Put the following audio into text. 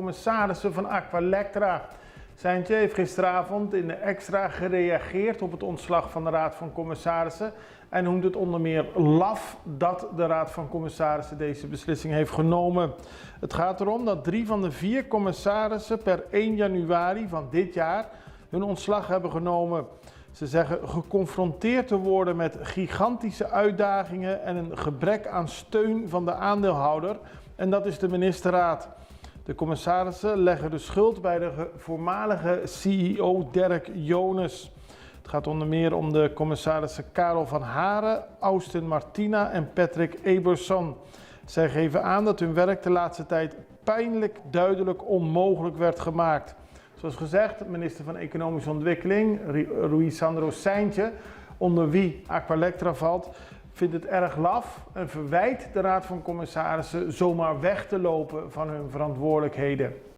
Commissarissen van Aqualectra. Seintje heeft gisteravond in de Extra gereageerd op het ontslag van de Raad van Commissarissen en noemt het onder meer laf dat de Raad van Commissarissen deze beslissing heeft genomen. Het gaat erom dat 3 van de 4 commissarissen per 1 januari van dit jaar hun ontslag hebben genomen. Ze zeggen geconfronteerd te worden met gigantische uitdagingen en een gebrek aan steun van de aandeelhouder, en dat is de ministerraad. De commissarissen leggen de schuld bij de voormalige CEO Derk Jones. Het gaat onder meer om de commissarissen Karel van Haren, Austin Martina en Patrick Eberson. Zij geven aan dat hun werk de laatste tijd pijnlijk duidelijk onmogelijk werd gemaakt. Zoals gezegd, minister van Economische Ontwikkeling, Rui Sandro Seintje, onder wie Aqualectra valt, vindt het erg laf en verwijt de Raad van Commissarissen zomaar weg te lopen van hun verantwoordelijkheden.